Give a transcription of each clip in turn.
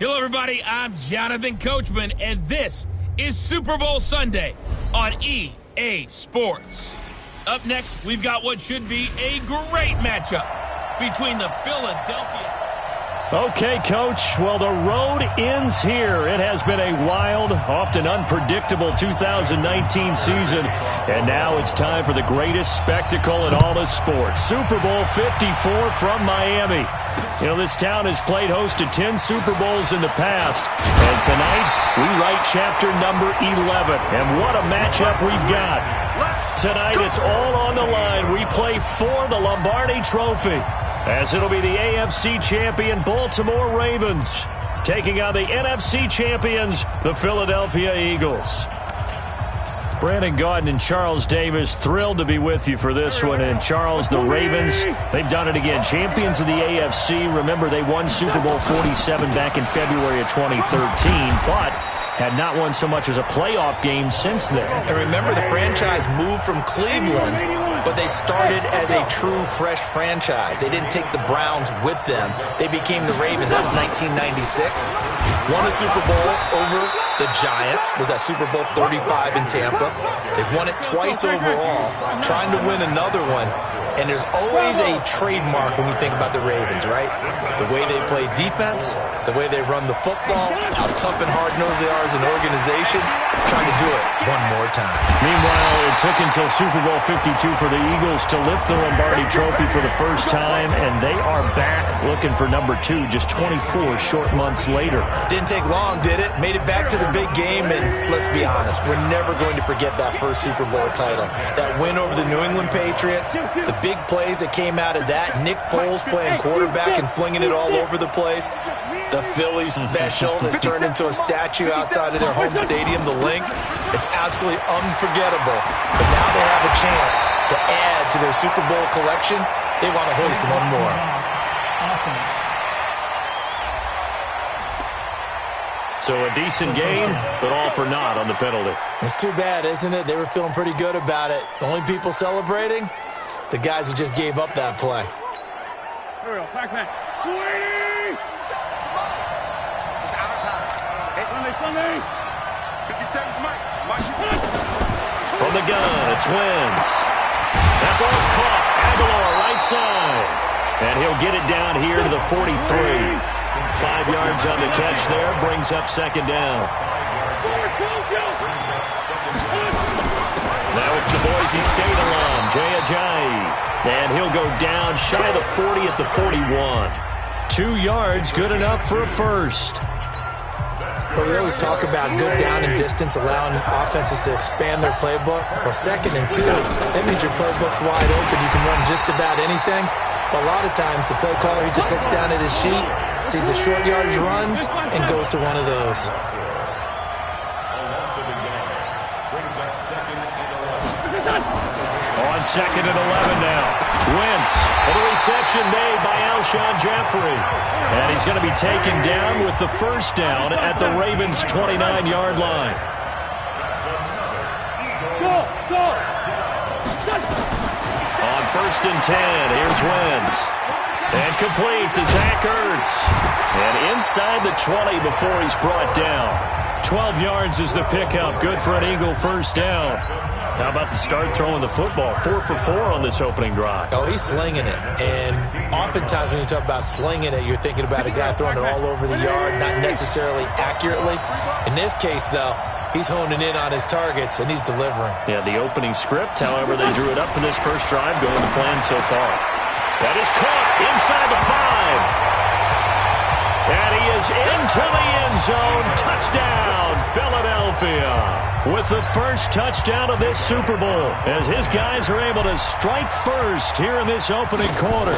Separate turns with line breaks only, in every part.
Hello, everybody. I'm Jonathan Coachman, and this is Super Bowl Sunday on EA Sports. Up next, we've got what should be a great matchup between the Philadelphia...
Okay, Coach. Well, the road ends here. It has been a wild, often unpredictable 2019 season, and now it's time for the greatest spectacle in all of sports. Super Bowl 54 from Miami. You know, this town has played host to 10 Super Bowls in the past, and tonight we write chapter number 11. And what a matchup we've got. Tonight it's all on the line. We play for the Lombardi Trophy, as it'll be the AFC champion Baltimore Ravens taking on the NFC champions, the Philadelphia Eagles. Brandon Gaudin and Charles Davis, thrilled to be with you for this one. And Charles, the Ravens, they've done it again. Champions of the AFC. Remember, they won Super Bowl 47 back in February of 2013, but had not won so much as a playoff game since then.
And remember, the franchise moved from Cleveland, but they started as a true fresh franchise. They didn't take the Browns with them. They became the Ravens. That was 1996. Won a Super Bowl over the Giants. Was that Super Bowl 35 in Tampa. They've won it twice overall, trying to win another one. And there's always a trademark when you think about the Ravens, right? The way they play defense, the way they run the football, how tough and hard-nosed they are as an organization, trying to do it one more time.
Meanwhile, it took until Super Bowl 52 for the Eagles to lift the Lombardi Trophy for the first time, and they are back looking for number 2 just 24 short months later.
Didn't take long, did it? Made it back to the big game, and let's be honest, we're never going to forget that first Super Bowl title. That win over the New England Patriots, the big plays that came out of that, Nick Foles playing quarterback and flinging it all over the place, the Phillies special that's turned into a statue outside of their home stadium, the Link. It's absolutely unforgettable. But now they have a chance to add to their Super Bowl collection. They want to hoist one more.
So a decent game, but all for naught on the penalty.
It's too bad, isn't it? They were feeling pretty good about it. The only people celebrating, the guys who just gave up that play.
Here we go, back.
It's out of time.
Sunday.
57's Mike.
From the gun, it's Wentz. That ball's caught. Aguilar, right side. And he'll get it down here to the 43. 5 yards on the catch there, brings up second down. Now it's the Boise State alum, Jay Ajayi. And he'll go down shy of the 40 at the 41. 2 yards, good enough for a first.
But we always talk about good down and distance, allowing offenses to expand their playbook. Well, 2nd and 2, that means your playbook's wide open. You can run just about anything. But a lot of times, the play caller, he just looks down at his sheet, sees the short yardage runs, and goes to one of those.
On 2nd and 11 now. Wentz, and a reception made by Alshon Jeffrey. And he's going to be taken down with the first down at the Ravens' 29-yard line. On 1st and 10, here's Wentz. And complete to Zach Ertz. And inside the 20 before he's brought down. 12 yards is the pickup. Good for an Eagle first down. How about the start throwing the football? 4 for 4 on this opening drive.
Oh, he's slinging it. And oftentimes when you talk about slinging it, you're thinking about a guy throwing it all over the yard, not necessarily accurately. In this case, though, he's honing in on his targets, and he's delivering.
Yeah, the opening script, however, they drew it up for this first drive, going to plan so far. That is caught inside the 5. And he is into the end zone. Touchdown, Philadelphia. With the first touchdown of this Super Bowl, as his guys are able to strike first here in this opening quarter.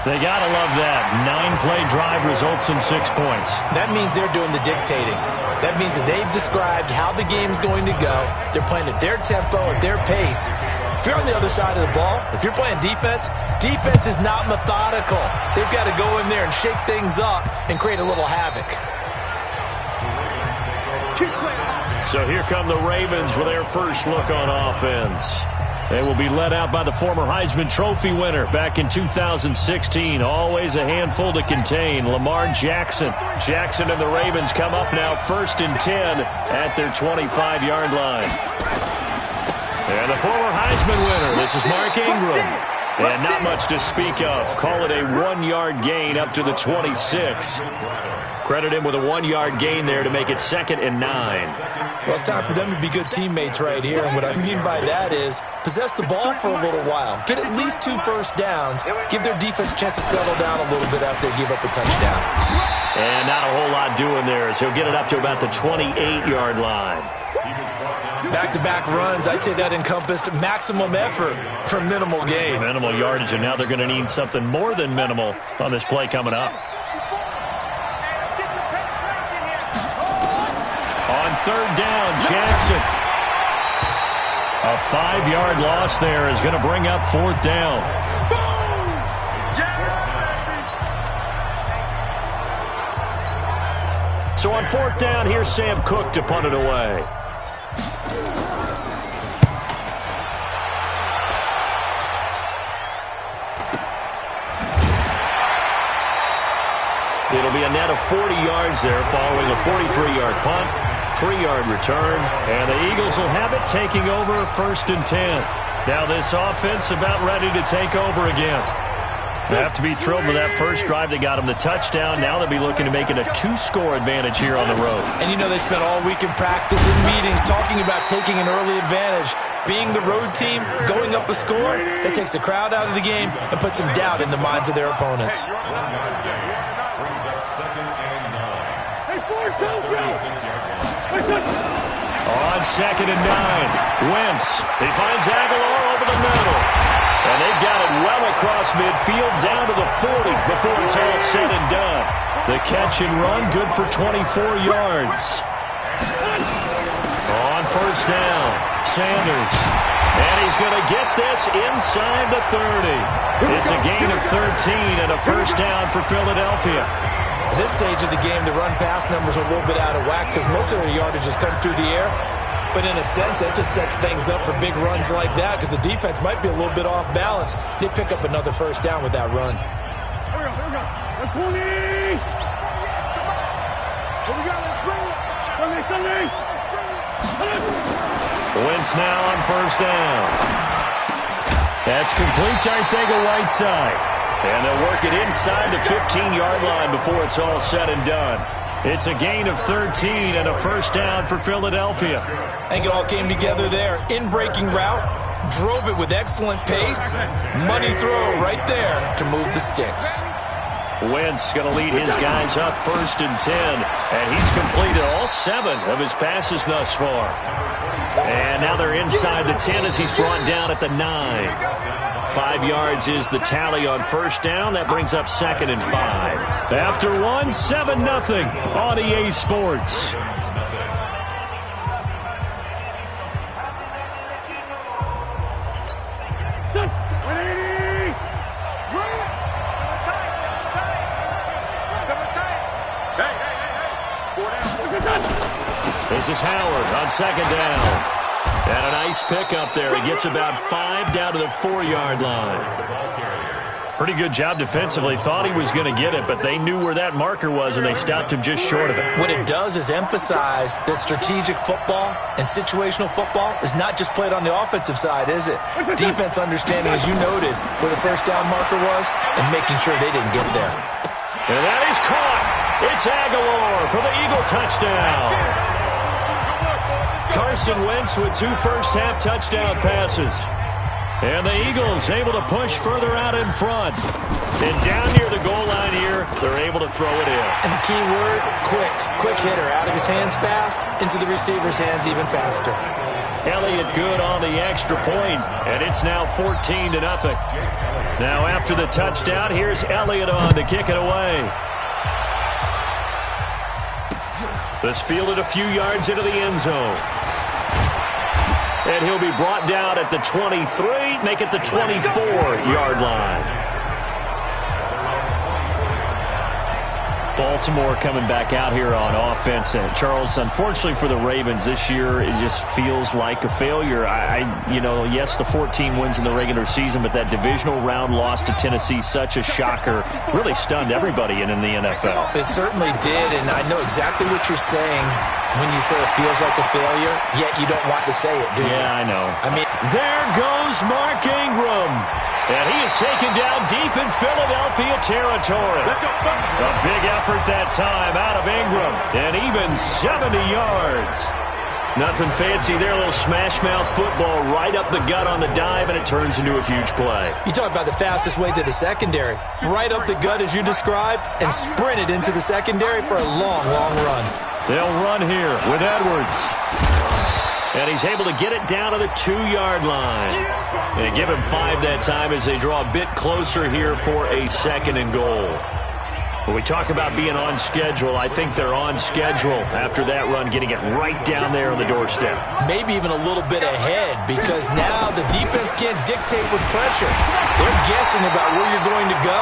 They got to love that. 9-play drive results in 6 points.
That means they're doing the dictating. That means that they've described how the game's going to go. They're playing at their tempo, at their pace. If you're on the other side of the ball, if you're playing defense, defense is not methodical. They've got to go in there and shake things up and create a little havoc.
So here come the Ravens with their first look on offense. They will be led out by the former Heisman Trophy winner back in 2016. Always a handful to contain, Lamar Jackson. Jackson and the Ravens come up now 1st and 10 at their 25-yard line. And the former Heisman winner, this is Mark Ingram. And not much to speak of. Call it a 1-yard gain up to the 26. Credit him with a 1-yard gain there to make it 2nd and 9.
Well, it's time for them to be good teammates right here. And what I mean by that is possess the ball for a little while. Get at least 2 first downs. Give their defense a chance to settle down a little bit after they give up a touchdown.
And not a whole lot doing there as he'll get it up to about the 28-yard line.
Back-to-back runs, I'd say that encompassed maximum effort for minimal gain.
Minimal yardage, and now they're going to need something more than minimal on this play coming up. On 3rd down, Jackson. A 5-yard loss there is going to bring up 4th down. So on 4th down, here's Sam Cook to punt it away. It'll be a net of 40 yards there following a 43-yard punt, 3-yard return, and the Eagles will have it taking over 1st and 10. Now this offense about ready to take over again. They have to be thrilled with that first drive that got them the touchdown. Now they'll be looking to make it a 2-score advantage here on the road.
And you know they spent all week in practice and meetings talking about taking an early advantage. Being the road team, going up a score, that takes the crowd out of the game and puts some doubt in the minds of their opponents.
On 2nd and 9, Wentz. He finds Aguilar over the middle. And they've got it well across midfield down to the 40 before it's all said and done. The catch and run good for 24 yards. On 1st down, Sanders. And he's going to get this inside the 30. It's a gain of 13 and a 1st down for Philadelphia.
At this stage of the game, the run-pass numbers are a little bit out of whack because most of their yardage has come through the air. But in a sense, that just sets things up for big runs like that because the defense might be a little bit off balance. They pick up another 1st down with that run.
Here we go. 20. Here we go. Let's bring it.
Wentz now on 1st down. That's complete to Arcega-Whiteside. And they'll work it inside the 15-yard line before it's all said and done. It's a gain of 13 and a 1st down for Philadelphia.
I think it all came together there. In-breaking route, drove it with excellent pace. Money throw right there to move the sticks.
Wentz going to lead his guys up 1st and 10. And he's completed all 7 of his passes thus far. And now they're inside the 10 as he's brought down at the 9. 5 yards is the tally on 1st down. That brings up 2nd and 5. After 1, 7-0 on EA Sports. This is Howard on 2nd down. And a nice pickup there. He gets about 5 down to the 4-yard line. Pretty good job defensively. Thought he was going to get it, but they knew where that marker was, and they stopped him just short of it.
What it does is emphasize that strategic football and situational football is not just played on the offensive side, is it? Defense understanding, as you noted, where the 1st down marker was and making sure they didn't get there.
And that is caught. It's Aguilar for the Eagle touchdown. Carson Wentz with 2 first-half touchdown passes. And the Eagles able to push further out in front. And down near the goal line here, they're able to throw it in.
And the key word, quick. Quick hitter. Out of his hands fast, into the receiver's hands even faster.
Elliott good on the extra point, and it's now 14-0. Now after the touchdown, here's Elliott on to kick it away. This fielded a few yards into the end zone. And he'll be brought down at the 23, make it the 24-yard line. Baltimore coming back out here on offense. And Charles, unfortunately for the Ravens this year, it just feels like a failure. Yes, the 14 wins in the regular season, but that divisional round loss to Tennessee, such a shocker, really stunned everybody in the NFL.
It certainly did, and I know exactly what you're saying when you say it feels like a failure, yet you don't want to say it, do you?
Yeah, I know.
I mean,
there goes Mark Ingram. And he is taken down deep in Philadelphia territory. A big effort that time out of Ingram. And even 70 yards. Nothing fancy there. A little smash-mouth football right up the gut on the dive, and it turns into a huge play.
You talk about the fastest way to the secondary. Right up the gut as you described, and sprinted into the secondary for a long, long run.
They'll run here with Edwards. And he's able to get it down to the 2-yard line. And give him 5 that time as they draw a bit closer here for a 2nd and goal. When we talk about being on schedule, I think they're on schedule after that run, getting it right down there on the doorstep.
Maybe even a little bit ahead, because now the defense can't dictate with pressure. They're guessing about where you're going to go.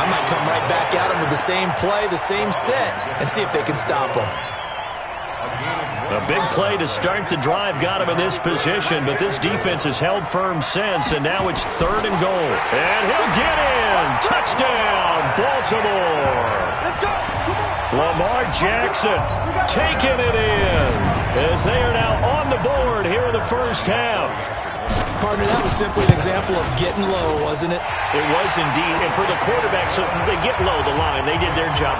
I might come right back at them with the same play, the same set, and see if they can stop them.
A big play to start the drive got him in this position, but this defense has held firm since, and now it's 3rd and goal. And he'll get in. Touchdown, Baltimore. Lamar Jackson taking it in as they are now on the board here in the first half.
Partner, that was simply an example of getting low, wasn't it?
It was indeed. And for the quarterback, so they get low the line. They did their job.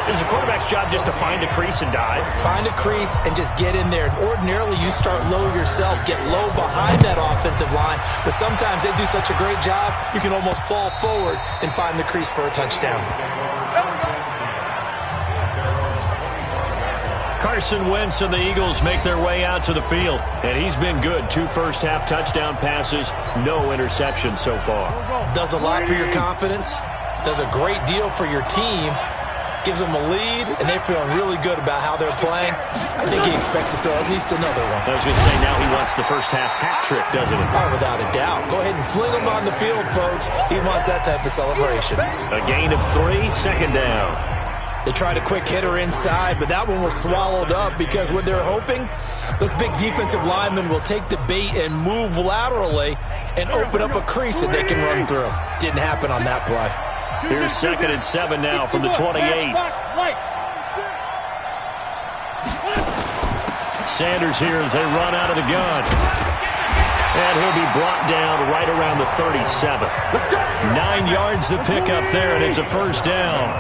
Is the quarterback's job just to find a crease and dive?
Find a crease and just get in there. And ordinarily, you start low yourself, get low behind that offensive line. But sometimes they do such a great job, you can almost fall forward and find the crease for a touchdown.
Carson Wentz and the Eagles make their way out to the field. And he's been good. 2 first-half touchdown passes, no interceptions so far.
Does a lot for your confidence. Does a great deal for your team. Gives them a lead, and they're feeling really good about how they're playing. I think he expects to throw at least another one.
I was going to say, now he wants the first-half hat trick, doesn't he?
Oh, without a doubt. Go ahead and fling him on the field, folks. He wants that type of celebration.
A gain of 3, 2nd down.
They tried a quick hitter inside, but that one was swallowed up because what they're hoping, those big defensive linemen will take the bait and move laterally and open up a crease that they can run through. Didn't happen on that play.
Here's 2nd and 7 now from the 28. Sanders here as they run out of the gun. And he'll be brought down right around the 37. 9 yards to pick up there, and it's a first down.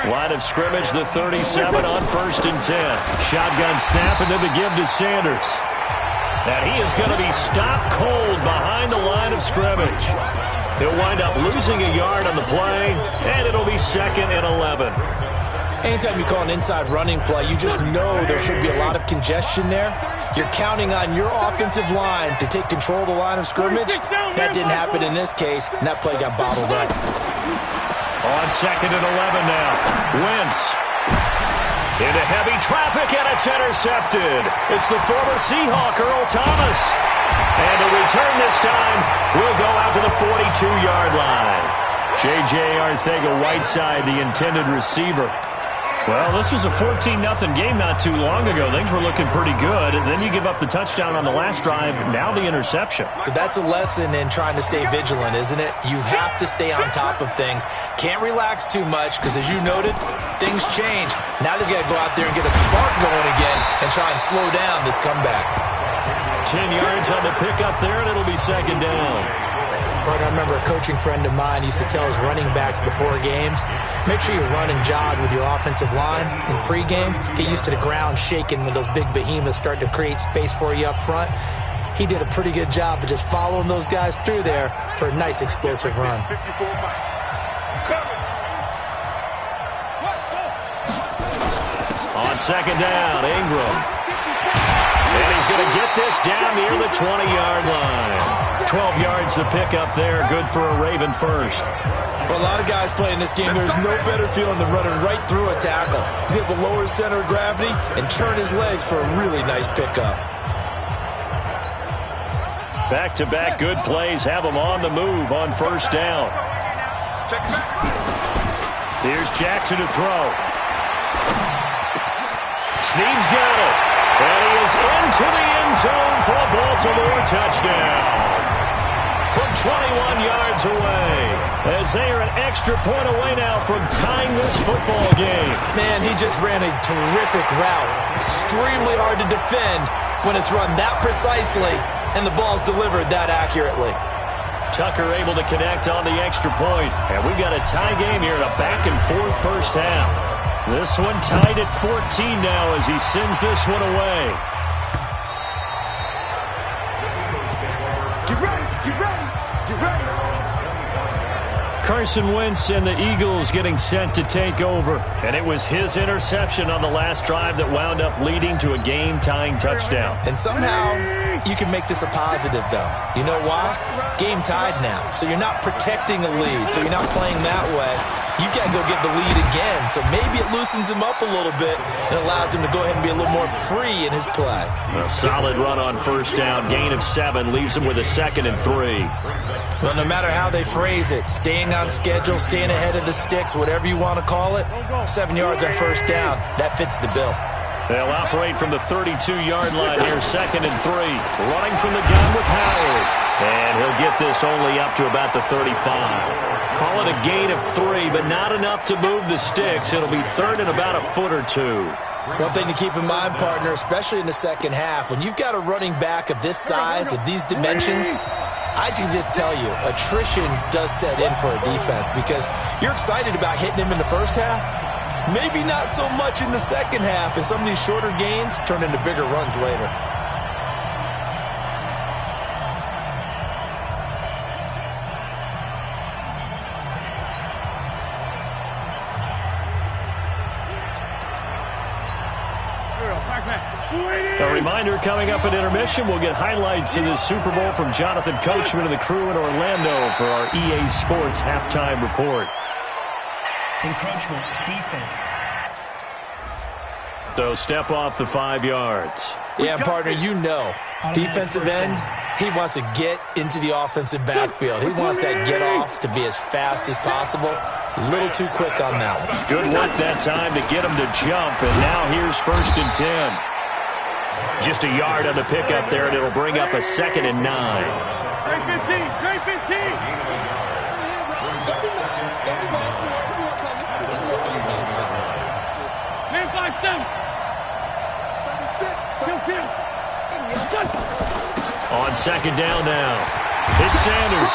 Line of scrimmage, the 37 on 1st and 10. Shotgun snap, and then the give to Sanders. And he is going to be stopped cold behind the line of scrimmage. He'll wind up losing a yard on the play, and it'll be 2nd and 11.
Anytime you call an inside running play, you just know there should be a lot of congestion there. You're counting on your offensive line to take control of the line of scrimmage. That didn't happen in this case, and that play got bottled up.
On 2nd and 11 now. Wentz into heavy traffic, and it's intercepted. It's the former Seahawk, Earl Thomas. And the return this time will go out to the 42-yard line. J.J. Arcega-Whiteside, the intended receiver. Well, this was a 14-0 game not too long ago. Things were looking pretty good. And then you give up the touchdown on the last drive, now the interception.
So that's a lesson in trying to stay vigilant, isn't it? You have to stay on top of things. Can't relax too much because, as you noted, things change. Now they've got to go out there and get a spark going again and try and slow down this comeback.
10 yards on the pickup there, and it'll be 2nd down.
I remember a coaching friend of mine used to tell his running backs before games, make sure you run and jog with your offensive line in pregame. Get used to the ground shaking when those big behemoths start to create space for you up front. He did a pretty good job of just following those guys through there for a nice explosive run.
On 2nd down, Ingram. And he's going to get this down near the 20-yard line. 12 yards to pick up there. Good for a Raven first.
For a lot of guys playing this game, there's no better feeling than running right through a tackle. He's able to lower his center of gravity and turn his legs for a really nice pickup.
Back-to-back good plays have him on the move on 1st down. Here's Jackson to throw. Snead's got it. And he is into the end zone for a Baltimore touchdown. From 21 yards away, as they are an extra point away now from tying this football game.
Man, he just ran a terrific route. Extremely hard to defend when it's run that precisely and the ball's delivered that accurately.
Tucker able to connect on the extra point. And we've got a tie game here in a back-and-forth first half. This one tied at 14 now as he sends this one away.
Get ready, get ready, get ready.
Carson Wentz and the Eagles getting set to take over. And it was his interception on the last drive that wound up leading to a game-tying touchdown.
And somehow you can make this a positive, though. You know why? Game tied now. So you're not protecting a lead. So you're not playing that way. You got to go get the lead again. So maybe it loosens him up a little bit and allows him to go ahead and be a little more free in his play.
A solid run on first down. Gain of 7 leaves him with a 2nd and 3.
Well, no matter how they phrase it, staying on schedule, staying ahead of the sticks, whatever you want to call it, 7 yards on first down, that fits the bill.
They'll operate from the 32-yard line here, 2nd and 3. Running from the gun with Howard. And he'll get this only up to about the 35. Call it a gain of 3, but not enough to move the sticks. It'll be 3rd and about a foot or 2.
One thing to keep in mind, partner, especially in the second half, when you've got a running back of this size, of these dimensions, I can just tell you, attrition does set in for a defense because you're excited about hitting him in the first half. Maybe not so much in the second half, and some of these shorter gains turn into bigger runs later.
A reminder, coming up at intermission, we'll get highlights of the Super Bowl from Jonathan Coachman and the crew in Orlando for our EA Sports halftime report.
Encroachment, defense.
So step off the 5 yards.
Yeah, partner, you know, defensive end, he wants to get into the offensive backfield. He wants that get off to be as fast as possible. A little too quick on that one.
Good work that time to get him to jump, and now here's 1st and 10. Just a yard on the pickup there, and it'll bring up a 2nd and 9.
Great 15, great 15. Man 5-7. Kill.
On 2nd down now, it's Sanders.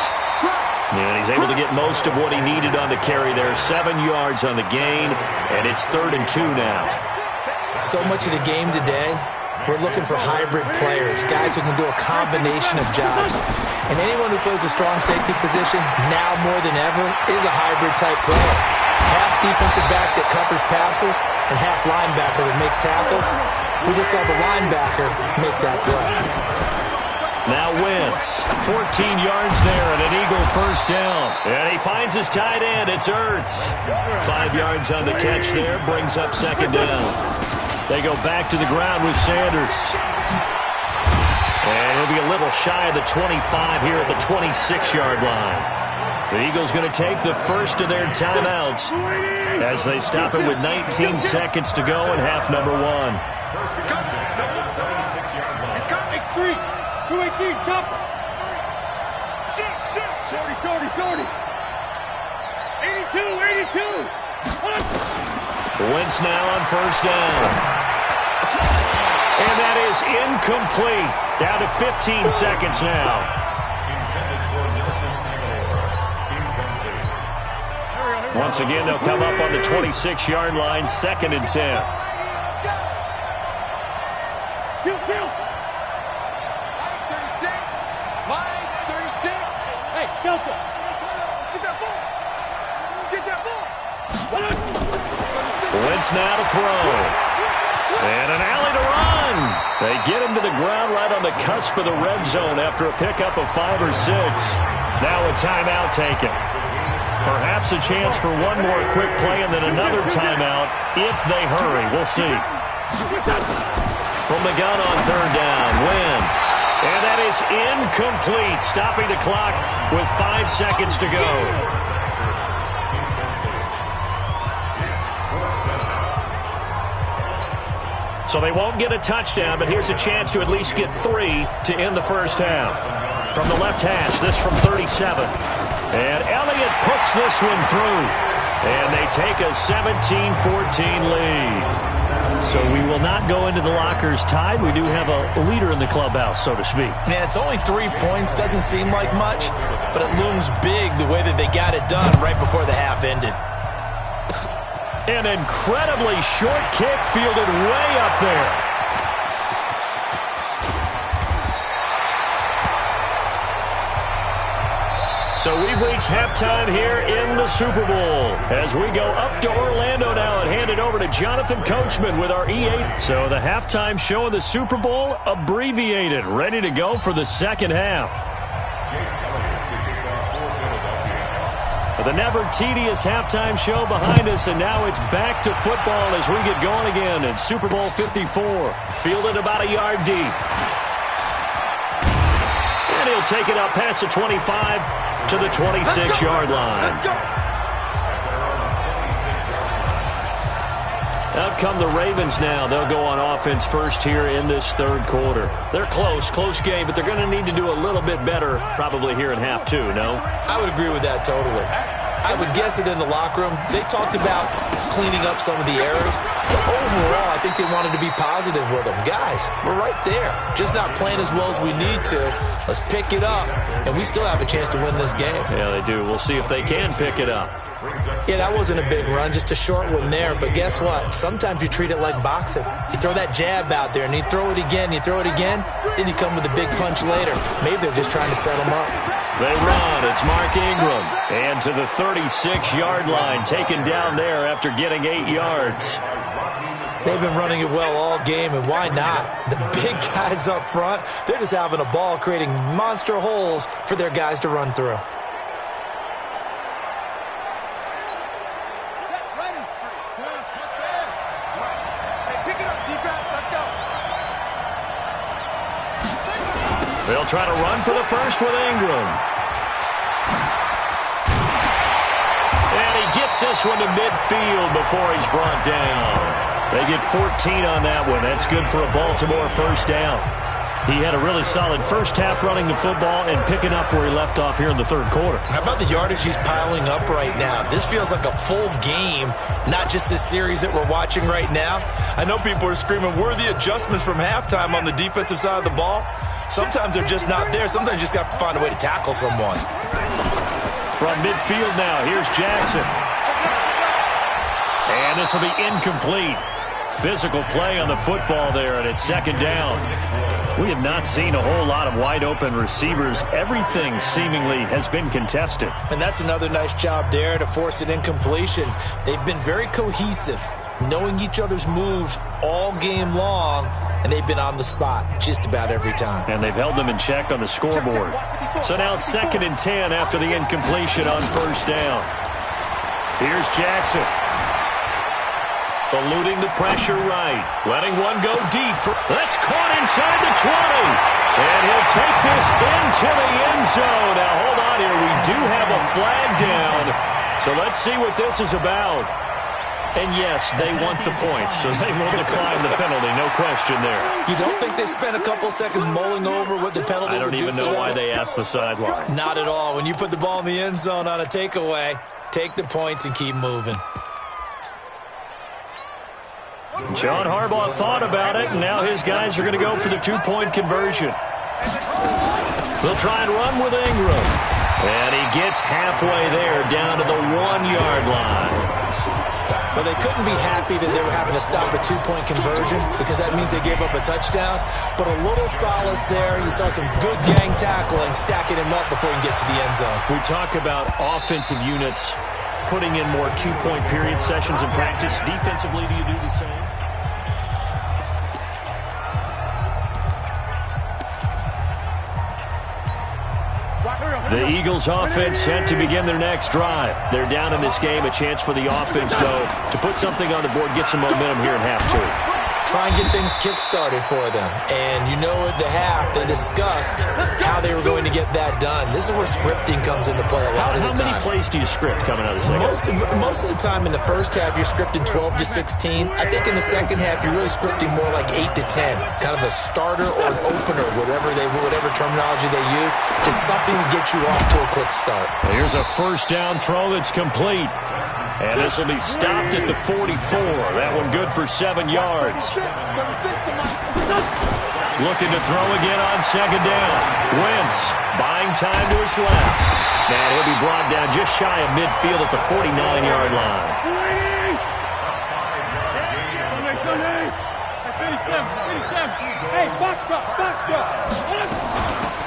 And he's able to get most of what he needed on the carry there. 7 yards on the gain, and it's 3rd and 2 now.
So much of the game today, we're looking for hybrid players, guys who can do a combination of jobs. And anyone who plays a strong safety position, now more than ever, is a hybrid-type player. Half defensive back that covers passes, and half linebacker that makes tackles. We just saw the linebacker make that play.
Now Wentz, 14 yards there and an Eagle first down. And he finds his tight end, it's Ertz. 5 yards on the catch there, brings up 2nd down. They go back to the ground with Sanders. And he'll be a little shy of the 25 here at the 26-yard line. The Eagles going to take the first of their timeouts as they stop it with 19 seconds to go in half number 1.
X3, 218, chopper. Shorty. 82.
Wentz now on first down. And that is incomplete. Down to 15 seconds now. Once again, they'll come up on the 26-yard line, 2nd and 10.
Kill.
Line 36.
Hey, Delta.
Get that ball.
Wentz now to throw. And an alley to run. They get him to the ground right on the cusp of the red zone after a pickup of 5 or 6. Now a timeout taken. Perhaps a chance for one more quick play and then another timeout if they hurry. We'll see. From the gun on 3rd down, Wentz. And that is incomplete, stopping the clock with 5 seconds to go. So they won't get a touchdown, but here's a chance to at least get 3 to end the first half. From the left hash, this from 37. And Elliott puts this one through. And they take a 17-14 lead. So we will not go into the lockers tied. We do have a leader in the clubhouse, so to speak.
Man, it's only 3 points. Doesn't seem like much, but it looms big the way that they got it done right before the half ended.
An incredibly short kick fielded way up there. So we've reached halftime here in the Super Bowl. As we go up to Orlando now and hand it over to Jonathan Coachman with our E8. So the halftime show of the Super Bowl abbreviated, ready to go for the second half. The never tedious halftime show behind us, and now it's back to football as we get going again in Super Bowl 54. Fielded about a yard deep. And he'll take it up past the 25 to the 26-yard line. Out come the Ravens now. They'll go on offense first here in this third quarter. They're close game, but they're going to need to do a little bit better probably here in half two, no?
I would agree with that totally. I would guess it in the locker room. They talked about cleaning up some of the errors, but overall, I think they wanted to be positive with them. Guys, we're right there. Just not playing as well as we need to. Let's pick it up, and we still have a chance to win this game.
Yeah, they do. We'll see if they can pick it up.
Yeah, that wasn't a big run, just a short one there. But guess what? Sometimes you treat it like boxing. You throw that jab out there, and you throw it again, then you come with a big punch later. Maybe they're just trying to set them up.
They run. It's Mark Ingram. And to the 36-yard line, taken down there after getting 8 yards.
They've been running it well all game, and why not? The big guys up front, they're just having a ball, creating monster holes for their guys to run through.
They'll try to run for the first with Ingram. And he gets this one to midfield before he's brought down. They get 14 on that one. That's good for a Baltimore first down. He had a really solid first half running the football and picking up where he left off here in the third quarter.
How about the yardage he's piling up right now? This feels like a full game, not just this series that we're watching right now. I know people are screaming, worthy adjustments from halftime on the defensive side of the ball. Sometimes they're just not there. Sometimes you just have to find a way to tackle someone.
From midfield now, here's Jackson. And this will be incomplete. Physical play on the football there, and it's second down. We have not seen a whole lot of wide-open receivers. Everything seemingly has been contested.
And that's another nice job there to force an incompletion. They've been very cohesive, knowing each other's moves all game long, and they've been on the spot just about every time.
And they've held them in check on the scoreboard. So now 2nd and 10 after the incompletion on first down. Here's Jackson. Eluding the pressure right. Letting one go deep. That's caught inside the 20. And he'll take this into the end zone. Now, hold on here. We do have a flag down. So let's see what this is about. And, yes, they want the points, so they will decline the penalty. No question there.
You don't think they spent a couple seconds mulling over what the penalty would do?
I don't even know why they asked the sideline.
Not at all. When you put the ball in the end zone on a takeaway, take the points and keep moving.
John Harbaugh thought about it, and now his guys are going to go for the two-point conversion. They'll try and run with Ingram. And he gets halfway there, down to the 1-yard line.
Well, they couldn't be happy that they were having to stop a two-point conversion because that means they gave up a touchdown. But a little solace there. You saw some good gang tackling, stacking him up before he can get to the end zone.
We talk about offensive units putting in more two-point period sessions in practice. Defensively, do you do the same? The Eagles offense set to begin their next drive. They're down in this game. A chance for the offense, though, to put something on the board, get some momentum here in half two.
try and get things kick-started for them. And you know at the half, they discussed how they were going to get that done. This is where scripting comes into play a lot of the time.
How many plays do you script coming out of the second?
Most of the time in the first half, you're scripting 12 to 16. I think in the second half, you're really scripting more like 8 to 10. Kind of a starter or an opener, whatever terminology they use. Just something to get you off to a quick start.
Here's a first down throw that's complete. And this will be stopped at the 44. That one good for 7 yards. Looking to throw again on second down. Wentz buying time to his left. Now he'll be brought down just shy of midfield at the 49-yard line.
Hey, box drop.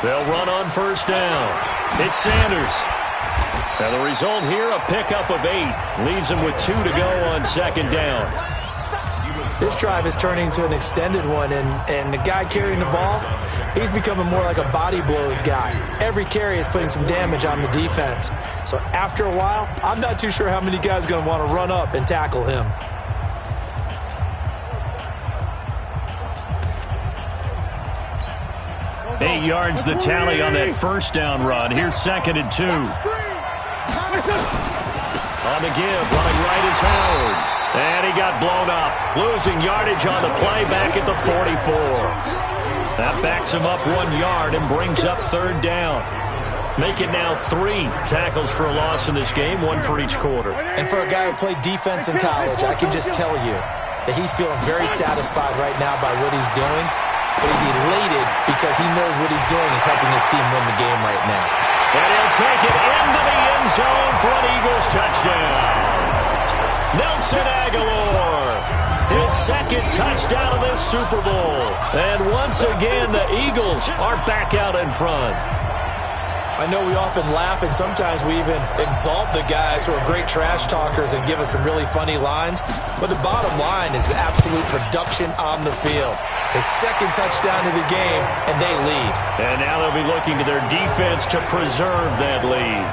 They'll run on first down. It's Sanders. And the result here, a pickup of 8. Leaves him with 2 to go on second down.
This drive is turning into an extended one, and the guy carrying the ball, he's becoming more like a body blows guy. Every carry is putting some damage on the defense. So after a while, I'm not too sure how many guys are going to want to run up and tackle him.
Eight yards the tally on that first down run. Here's second and 2. On the give, running right is Howard. And he got blown up. Losing yardage on the play back at the 44. That backs him up 1 yard and brings up third down. Make it now 3 tackles for a loss in this game, 1 for each quarter.
And for a guy who played defense in college, I can just tell you that he's feeling very satisfied right now by what he's doing. But he's elated because he knows what he's doing is helping his team win the game right now.
And he'll take it into the end zone for an Eagles touchdown. Nelson Aguilar, his second touchdown of this Super Bowl. And once again, the Eagles are back out in front.
I know we often laugh, and sometimes we even exalt the guys who are great trash talkers and give us some really funny lines. But the bottom line is absolute production on the field. His second touchdown of the game, and they lead.
And now they'll be looking to their defense to preserve that lead.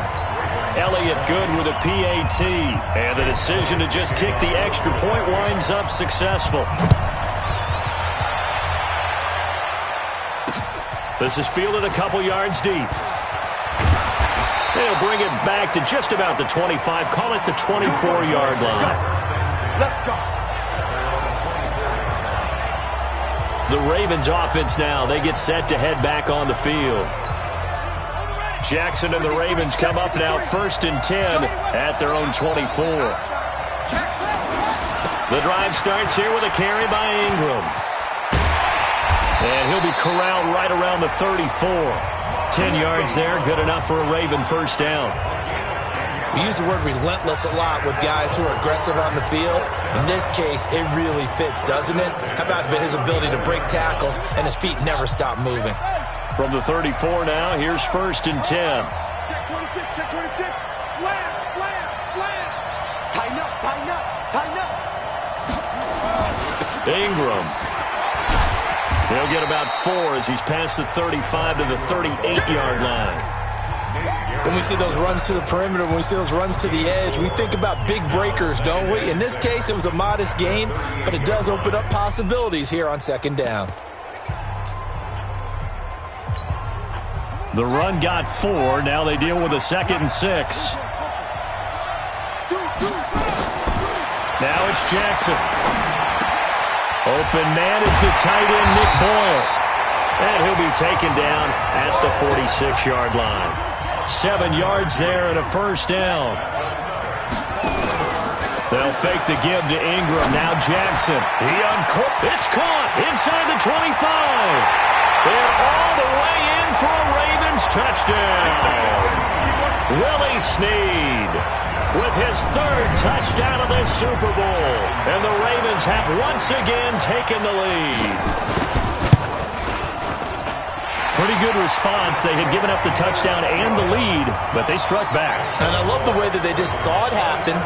Elliott good with a PAT. And the decision to just kick the extra point winds up successful. This is fielded a couple yards deep. They'll bring it back to just about the 25. Call it the 24-yard line.
Let's go.
The Ravens offense now. They get set to head back on the field. Jackson and the Ravens come up now 1st and 10 at their own 24. The drive starts here with a carry by Ingram. And he'll be corralled right around the 34. 10 yards there, good enough for a Raven first down.
We use the word relentless a lot with guys who are aggressive on the field. In this case, it really fits, doesn't it? How about his ability to break tackles and his feet never stop moving?
From the 34 now, here's 1st and 10.
Check 26, check 26. Slam. Tighten up.
Ingram. He'll get about 4 as he's past the 35 to the 38-yard line.
When we see those runs to the perimeter, when we see those runs to the edge, we think about big breakers, don't we? In this case, it was a modest gain, but it does open up possibilities here on second down.
The run got 4. Now they deal with a 2nd and 6. Now it's Jackson. Open man is the tight end, Nick Boyle. And he'll be taken down at the 46-yard line. 7 yards there and a first down. They'll fake the give to Ingram. Now Jackson. It's caught inside the 25. And all the way in for a Ravens touchdown. Willie Snead with his 3rd touchdown of this Super Bowl. And the Ravens have once again taken the lead. Pretty good response. They had given up the touchdown and the lead, but they struck back.
And I love the way that they just saw it happen,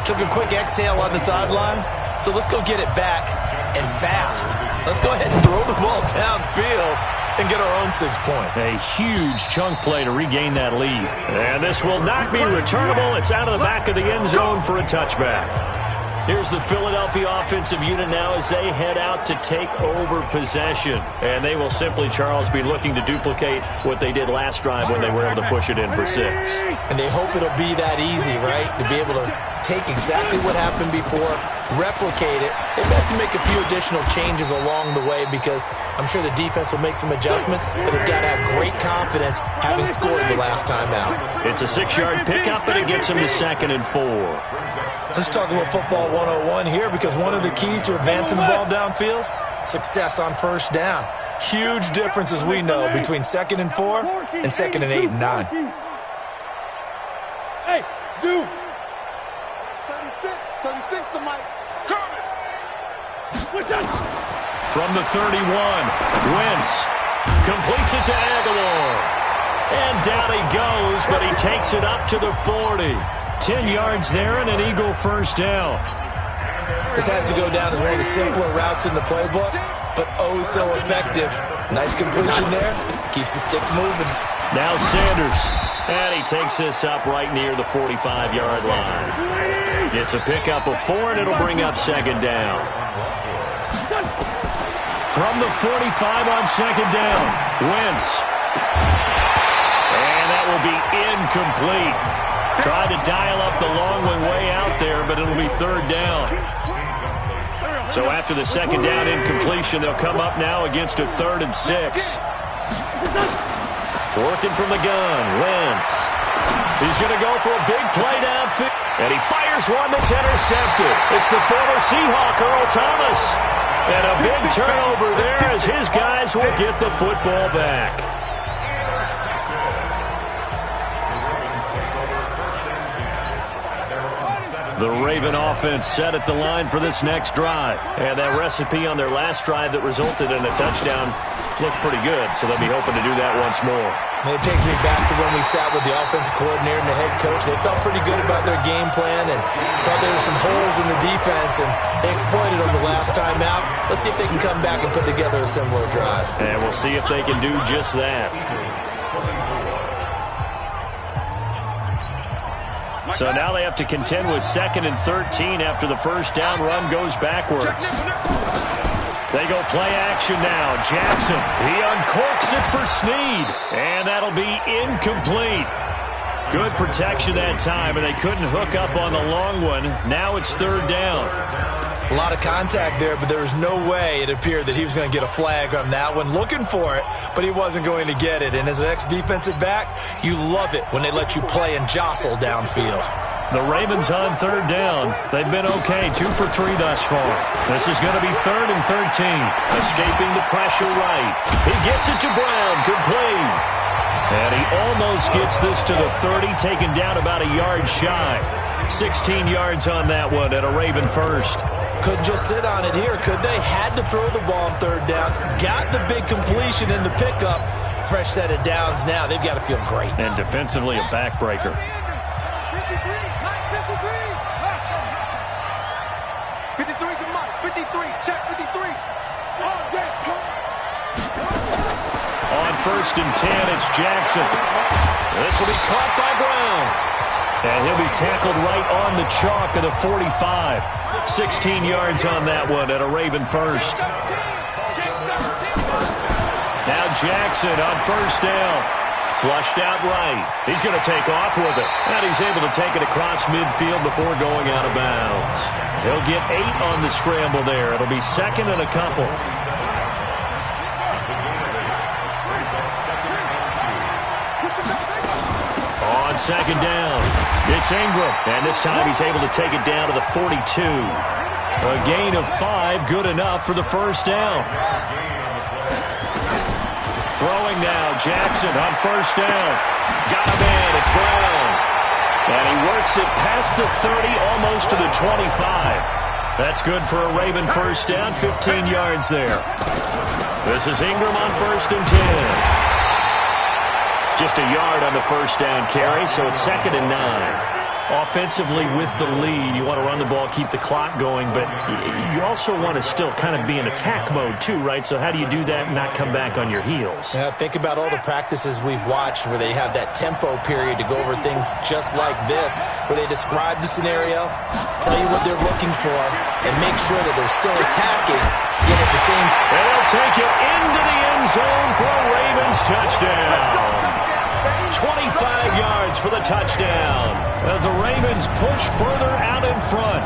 took a quick exhale on the sidelines. So let's go get it back and fast. Let's go ahead and throw the ball downfield and get our own 6 points.
A huge chunk play to regain that lead. And this will not be returnable. It's out of the back of the end zone for a touchback. Here's the Philadelphia offensive unit now as they head out to take over possession. And they will simply, Charles, be looking to duplicate what they did last drive when they were able to push it in for 6.
And they hope it'll be that easy, right? To be able to take exactly what happened before, replicate it. They've got to make a few additional changes along the way because I'm sure the defense will make some adjustments, but they've got to have great confidence having scored the last time out.
It's a 6-yard pickup, and it gets them to 2nd and 4.
Let's talk a little football 101 here because one of the keys to advancing the ball downfield, success on first down. Huge difference, as we know, between 2nd and 4 and 2nd and 8 and 9.
Hey, Zoo. 36 to Mike. Coming.
From the 31, Wentz completes it to Aguilar. And down he goes, but he takes it up to the 40. 10 yards there and an Eagle first down.
This has to go down as one of the simpler routes in the playbook, but oh so effective. Nice completion there. Keeps the sticks moving.
Now Sanders. And he takes this up right near the 45-yard line. It's a pickup of 4, and it'll bring up 2nd down. From the 45 on 2nd down, Wentz. And that will be incomplete. Tried to dial up the long one way out there, but it'll be 3rd down. So after the 2nd down incompletion, they'll come up now against a 3rd and 6. Working from the gun, Wentz. He's going to go for a big play downfield. And he fires one that's intercepted. It's the former Seahawk, Earl Thomas. And a big turnover there as his guys will get the football back. The Raven offense set at the line for this next drive. And that recipe on their last drive that resulted in a touchdown looked pretty good, so they'll be hoping to do that once more.
And it takes me back to when we sat with the offensive coordinator and the head coach. They felt pretty good about their game plan and thought there were some holes in the defense, and they exploited them the last time out. Let's see if they can come back and put together a similar drive.
And we'll see if they can do just that. So now they have to contend with 2nd and 13 after the first down run goes backwards. They go play action now. Jackson, he uncorks it for Snead. And that'll be incomplete. Good protection that time, and they couldn't hook up on the long one. Now it's 3rd down.
A lot of contact there, but there was no way it appeared that he was going to get a flag on that one. Looking for it, but he wasn't going to get it. And as an ex-defensive back, you love it when they let you play and jostle downfield.
The Ravens on 3rd down. They've been okay, 2 for 3 thus far. This is going to be 3rd and 13. Escaping the pressure right. He gets it to Brown, complete. And he almost gets this to the 30, taken down about a yard shy. 16 yards on that one and a Raven first.
Couldn't just sit on it here, could they? Had to throw the ball on 3rd down. Got the big completion in the pickup. Fresh set of downs now. They've got to feel great.
And defensively a backbreaker.
53, to Mike. 53, check 53.
On 1st and 10, it's Jackson. This will be caught by Brown. And he'll be tackled right on the chalk of the 45. 16 yards on that one at a Raven first. Now Jackson on 1st down. Flushed out right. He's going to take off with it. And he's able to take it across midfield before going out of bounds. He'll get 8 on the scramble there. It'll be 2nd and a couple. On 2nd down, it's Ingram. And this time he's able to take it down to the 42. A gain of 5, good enough for the first down. Throwing now, Jackson on 1st down. Got a man, it's Brown. And he works it past the 30, almost to the 25. That's good for a Raven first down, 15 yards there. This is Ingram on 1st and 10. Just a yard on the first down carry, so it's 2nd and 9. Offensively with the lead, you want to run the ball, keep the clock going, but you also want to still kind of be in attack mode too, right? So how do you do that and not come back on your heels?
Yeah, think about all the practices we've watched where they have that tempo period to go over things just like this, where they describe the scenario, tell you what they're looking for, and make sure that they're still attacking, yet at the same time.
And they'll take it into the end zone for a Ravens touchdown. 25 yards for the touchdown as the Ravens push further out in front.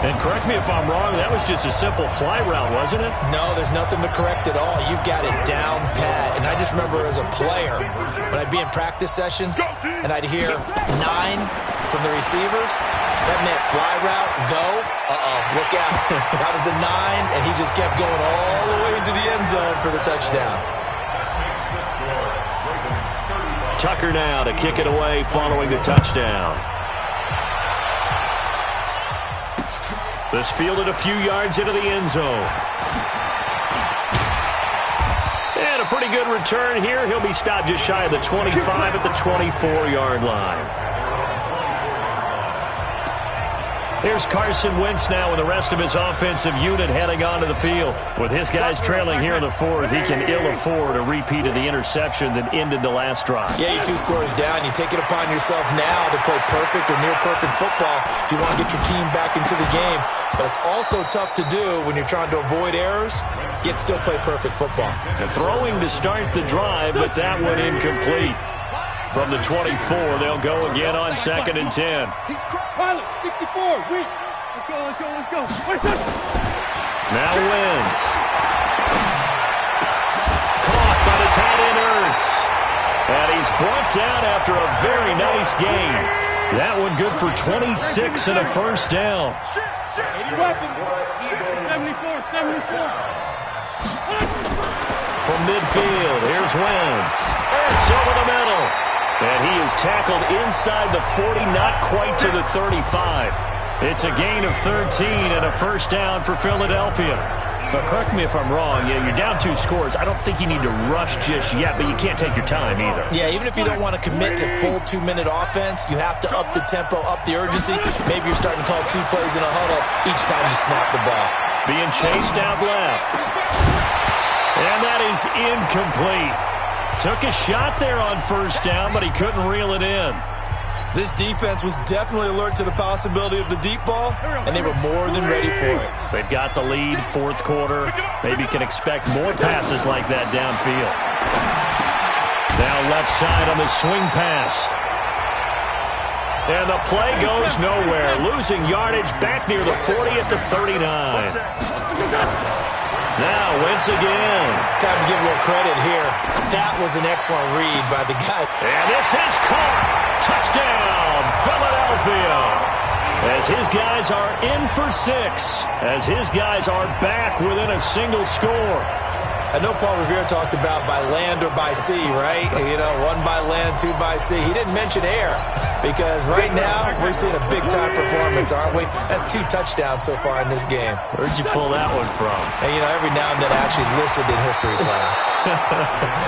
And correct me if I'm wrong, that was just a simple fly route, wasn't it?
No, there's nothing to correct at all. You've got it down pat. And I just remember as a player, when I'd be in practice sessions and I'd hear 9 from the receivers, that meant fly route, go, look out. That was the 9, and he just kept going all the way into the end zone for the touchdown.
Tucker now to kick it away following the touchdown. This fielded a few yards into the end zone. And a pretty good return here. He'll be stopped just shy of the 25 at the 24-yard line. Here's Carson Wentz now with the rest of his offensive unit heading onto the field. With his guys trailing here in the fourth, he can ill afford a repeat of the interception that ended the last drive.
Yeah, you 2 scores down. You take it upon yourself now to play perfect or near-perfect football if you want to get your team back into the game. But it's also tough to do when you're trying to avoid errors, yet still play perfect football.
And throwing to start the drive, but that one incomplete. From the 24, they'll go again on 2nd and 10.
Pilot, 64, weak. Let's go.
Now Wentz. Caught by the tight end Ertz. And he's brought down after a very nice gain. That one good for 26 and a first down.
80 weapons. 74.
From midfield, here's Wentz. Ertz over the middle. And he is tackled inside the 40, not quite to the 35. It's a gain of 13 and a first down for Philadelphia. But correct me if I'm wrong, yeah, you're down 2 scores. I don't think you need to rush just yet, but you can't take your time either.
Yeah, even if you don't want to commit to full 2-minute offense, you have to up the tempo, up the urgency. Maybe you're starting to call 2 plays in a huddle each time you snap the ball.
Being chased out left. And that is incomplete. Took a shot there on first down, but he couldn't reel it in.
This defense was definitely alert to the possibility of the deep ball, and they were more than ready for it.
They've got the lead, 4th quarter. Maybe can expect more passes like that downfield. Now left side on the swing pass. And the play goes nowhere. Losing yardage back near the 40 at the 39. Now Wentz again.
Time to give a little credit here. That was an excellent read by the guy.
And this is caught. Touchdown, Philadelphia. As his guys are in for 6. As his guys are back within a single score.
I know Paul Revere talked about by land or by sea, right? You know, 1 by land, 2 by sea. He didn't mention air because right now we're seeing a big-time performance, aren't we? That's 2 touchdowns so far in this game.
Where'd you pull that one from?
And, you know, every now and then I actually listened in history class.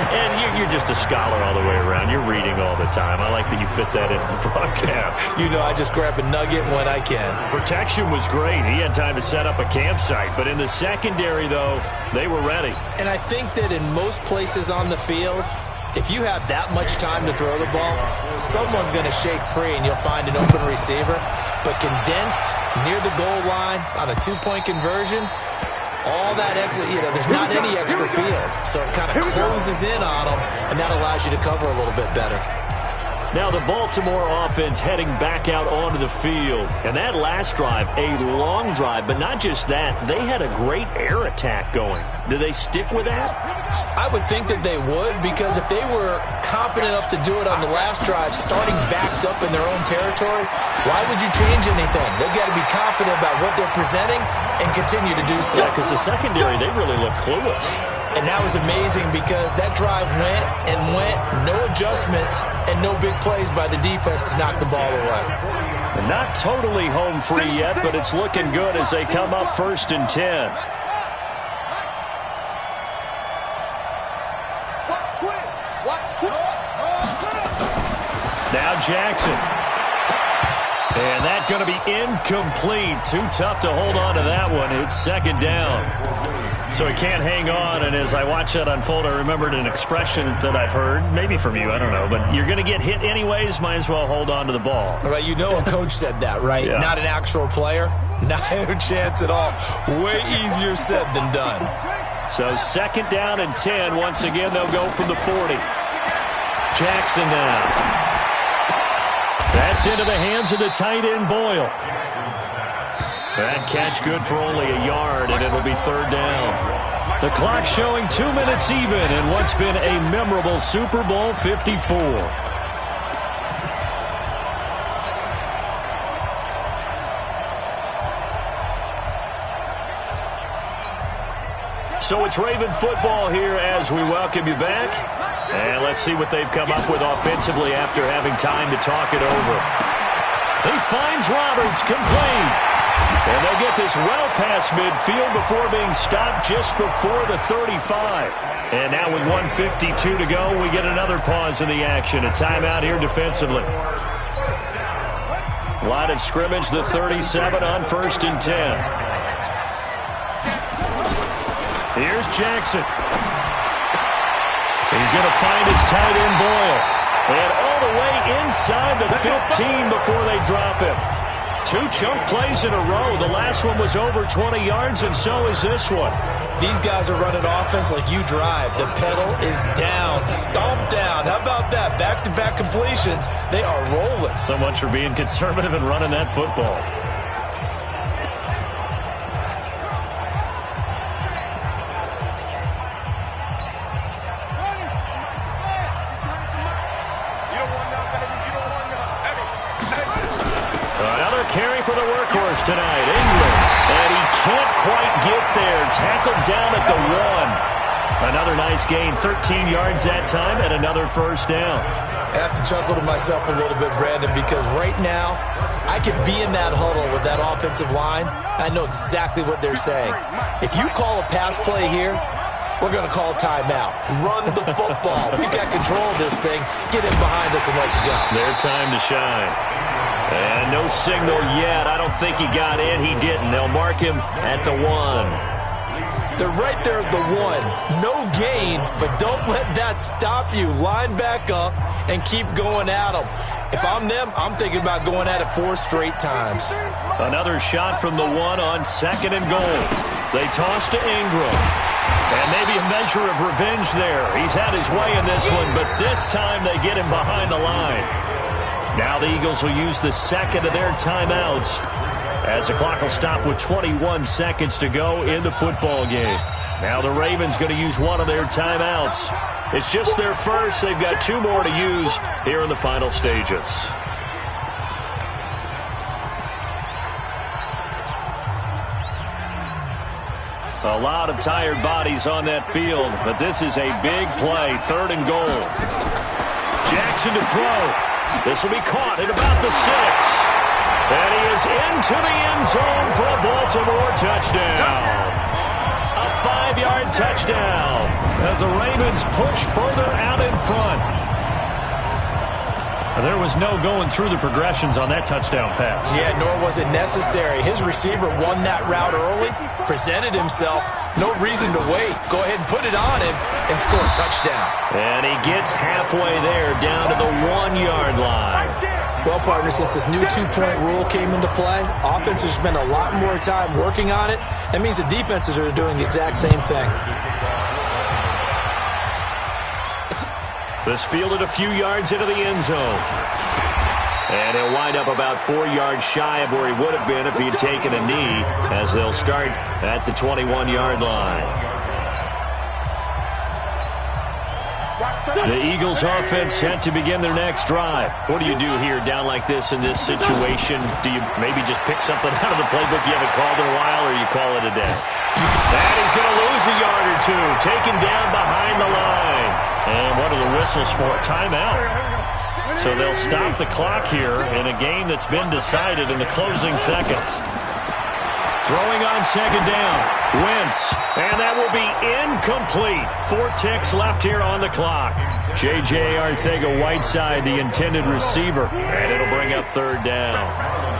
And you're just a scholar all the way around. You're reading all the time. I like that you fit that in the broadcast.
You know, I just grab a nugget when I can. Protection
was great. He had time to set up a campsite. But in the secondary, though, they were ready.
And I think that in most places on the field, if you have that much time to throw the ball, someone's going to shake free and you'll find an open receiver. But condensed near the goal line on a 2-point conversion, all that extra, you know, there's not any extra field. So it kind of closes in on them, and that allows you to cover a little bit better.
Now the Baltimore offense heading back out onto the field. And that last drive, a long drive, but not just that. They had a great air attack going. Do they stick with that?
I would think that they would, because if they were competent enough to do it on the last drive, starting backed up in their own territory, why would you change anything? They've got to be confident about what they're presenting and continue to do so.
Yeah, because the secondary, they really look clueless.
And that was amazing because that drive went and went, no adjustments and no big plays by the defense to knock the ball away.
And not totally home free yet, but it's looking good as they come up 1st and 10. Now Jackson. And that's going to be incomplete. Too tough to hold on to that one. It's second down. So he can't hang on, and as I watch that unfold, I remembered an expression that I've heard, maybe from you, I don't know, but you're going to get hit anyways, might as well hold on to the ball.
All right, you know a coach said that, right?
Yeah.
Not an actual player. Not a chance at all. Way easier said than done.
So second down and 10. Once again, they'll go from the 40. Jackson now. That's into the hands of the tight end, Boyle. That catch good for only a yard, and it'll be third down. The clock showing 2 minutes even in what's been a memorable Super Bowl 54. So it's Raven football here as we welcome you back. And let's see what they've come up with offensively after having time to talk it over. He finds Roberts, complete. And they'll get this well past midfield before being stopped just before the 35. And now with 1:52 to go, we get another pause in the action. A timeout here defensively. Line of scrimmage, the 37 on 1st and 10. Here's Jackson. He's going to find his tight end, Boyle. And all the way inside the 15 before they drop him. 2 chunk plays in a row. The last one was over 20 yards, and so is this one.
These guys are running offense like you drive. The pedal is down, stomped down. How about that? Back-to-back completions. They are rolling.
So much for being conservative and running that football. Carry for the workhorse tonight, Ingram. And he can't quite get there. Tackled down at the 1. Another nice gain, 13 yards that time, and another first down.
I have to chuckle to myself a little bit, Brandon, because right now I could be in that huddle with that offensive line. I know exactly what they're saying. If you call a pass play here, we're going to call timeout. Run the football. We've got control of this thing. Get in behind us and let's go.
Their time to shine. And no signal yet. I don't think he got in. He didn't. They'll mark him at the 1.
They're right there at the 1. No gain, but don't let that stop you. Line back up and keep going at them. If I'm them, I'm thinking about going at it 4 straight times.
Another shot from the 1 on 2nd and goal. They toss to Ingram. And maybe a measure of revenge there. He's had his way in this one, but this time they get him behind the line. Now the Eagles will use the second of their timeouts as the clock will stop with 21 seconds to go in the football game. Now the Ravens going to use one of their timeouts. It's just their first. They've got 2 more to use here in the final stages. A lot of tired bodies on that field, but this is a big play. 3rd and goal. Jackson to throw. This will be caught at about the 6. And he is into the end zone for a Baltimore touchdown. A 5-yard touchdown as the Ravens push further out in front. There was no going through the progressions on that touchdown pass.
Yeah, nor was it necessary. His receiver won that route early, presented himself. No reason to wait. Go ahead and put it on him and score a touchdown.
And he gets halfway there, down to the 1-yard line.
Well, partner, since this new 2-point rule came into play, offenses spend a lot more time working on it. That means the defenses are doing the exact same thing.
This fielded a few yards into the end zone. And he'll wind up about 4 yards shy of where he would have been if he had taken a knee, as they'll start at the 21-yard line. The Eagles offense set to begin their next drive. What do you do here down like this in this situation? Do you maybe just pick something out of the playbook you haven't called in a while, or you call it a day? And he's going to lose a yard or 2, taken down behind the line. And what are the whistles for? Timeout. So they'll stop the clock here in a game that's been decided in the closing seconds. Throwing on second down. Wentz. And that will be incomplete. 4 ticks left here on the clock. J.J. Arcega-Whiteside, the intended receiver. And it'll bring up third down.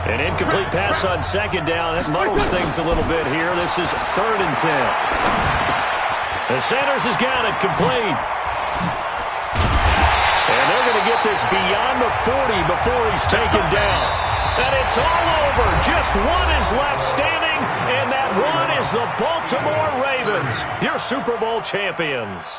An incomplete pass on second down. That muddles things a little bit here. This is 3rd and 10. The Sanders has got it complete. And they're going to get this beyond the 40 before he's taken down. And it's all over. Just one is left standing, and that one is the Baltimore Ravens, your Super Bowl champions.